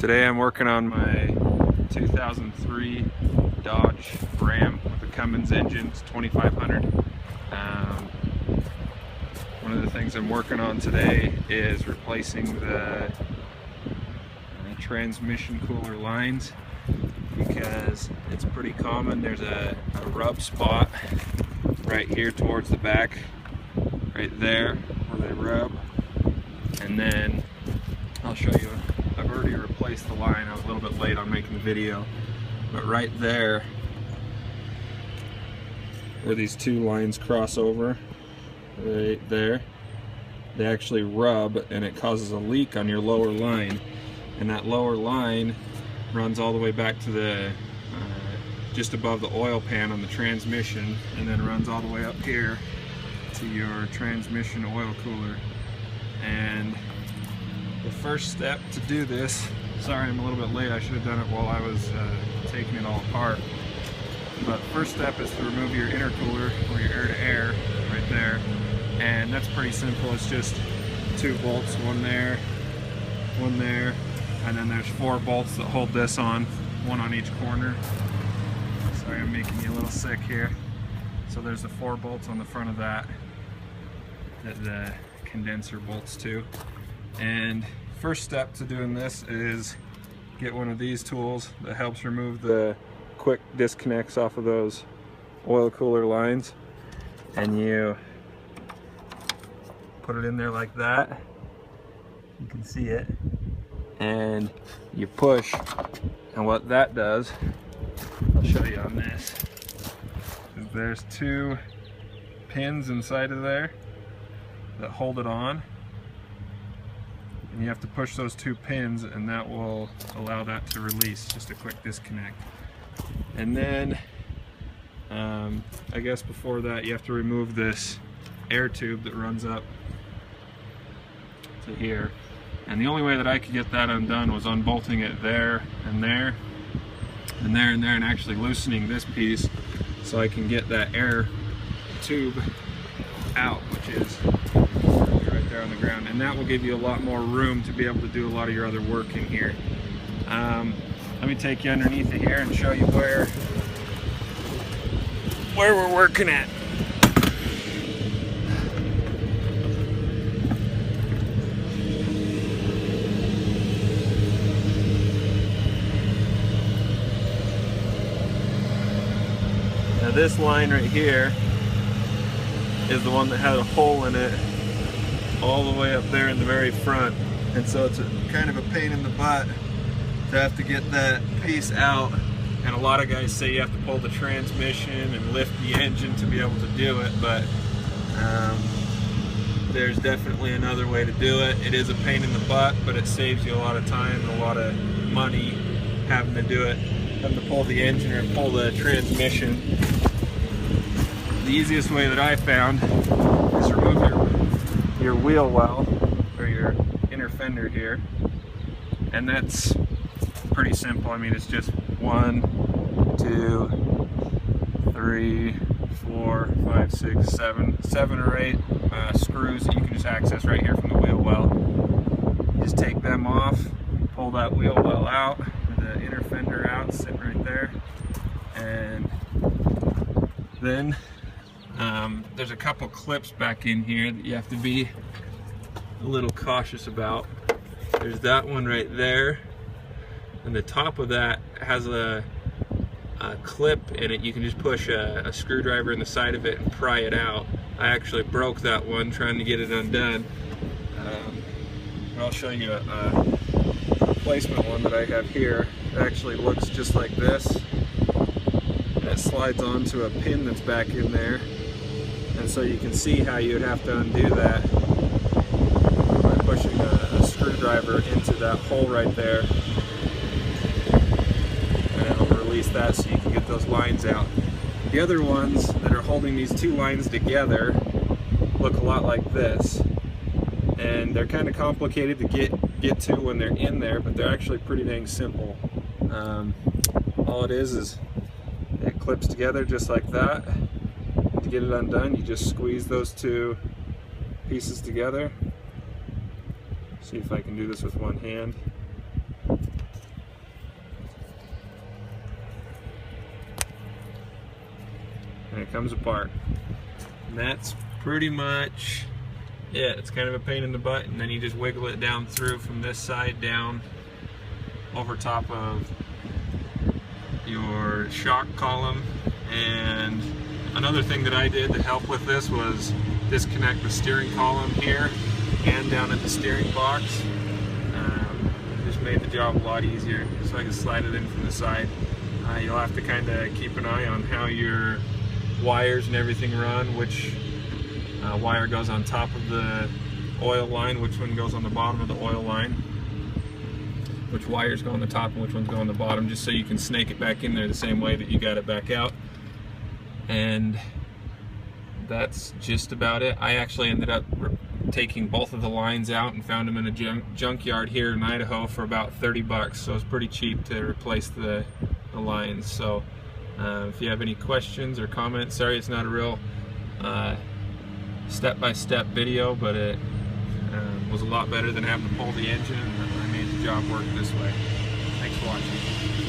Today I'm working on my 2003 Dodge Ram with a Cummins engine. It's 2500. One of the things I'm working on today is replacing the transmission cooler lines, because it's pretty common. There's a rub spot right here towards the back, right there where they rub, and then I'll show you. I've already replaced the line. I was a little bit late on making the video, but right there where these two lines cross over, right there, they actually rub and it causes a leak on your lower line, and that lower line runs all the way back to the just above the oil pan on the transmission, and then runs all the way up here to your transmission oil cooler. And the first step to do this, sorry I'm a little bit late, I should have done it while I was taking it all apart, but first step is to remove your intercooler or your air to air right there, and that's pretty simple. It's just two bolts, one there, and then there's four bolts that hold this on, one on each corner. Sorry, I'm making you a little sick here. So there's the four bolts on the front of that the condenser bolts to. And first step to doing this is get one of these tools that helps remove the quick disconnects off of those oil cooler lines, and you put it in there like that. You can see it, and you push, and what that does, I'll show you on this, is there's two pins inside of there that hold it on, and you have to push those two pins, and that will allow that to release. Just a quick disconnect. And then I guess before that you have to remove this air tube that runs up to here, and the only way that I could get that undone was unbolting it there and there and there and there, and actually loosening this piece so I can get that air tube out, which is right there on the ground, and that will give you a lot more room to be able to do a lot of your other work in here. Let me take you underneath it here and show you where we're working at. Now this line right here is the one that had a hole in it all the way up there in the very front, and so it's kind of a pain in the butt to have to get that piece out. And a lot of guys say you have to pull the transmission and lift the engine to be able to do it, but there's definitely another way to do it. It is a pain in the butt, but it saves you a lot of time and a lot of money having to do it, having to pull the engine or pull the transmission. The easiest way that I found is remove your wheel well, or your inner fender here, and that's pretty simple. I mean, it's just 1, 2, 3, 4, 5, 6, 7 or 8 screws that you can just access right here from the wheel well. You just take them off, pull that wheel well out, the inner fender out, sitting right there, and then there's a couple clips back in here that you have to be a little cautious about. There's that one right there, and the top of that has a clip in it. You can just push a screwdriver in the side of it and pry it out. I actually broke that one trying to get it undone. But I'll show you a replacement one that I have here. It actually looks just like this, and it slides onto a pin that's back in there, and so you can see how you would have to undo that by pushing a screwdriver into that hole right there, and it'll release that so you can get those lines out. The other ones that are holding these two lines together look a lot like this, and they're kind of complicated to get to when they're in there, but they're actually pretty dang simple. All it is it clips together just like that. To get it undone, you just squeeze those two pieces together. See if I can do this with one hand. comes apart. And that's pretty much it. It's kind of a pain in the butt, and then you just wiggle it down through from this side down over top of your shock column. And another thing that I did to help with this was disconnect the steering column here and down at the steering box. Just made the job a lot easier, so I can slide it in from the side. You'll have to kind of keep an eye on how your wires and everything run, which wire goes on top of the oil line, which one goes on the bottom of the oil line, which wires go on the top and which ones go on the bottom, just so you can snake it back in there the same way that you got it back out. And that's just about it. I actually ended up taking both of the lines out and found them in a junkyard here in Idaho for about 30 bucks, so it's pretty cheap to replace the lines. So if you have any questions or comments, sorry it's not a real step-by-step video, but it was a lot better than having to pull the engine, and I made the job work this way. Thanks for watching.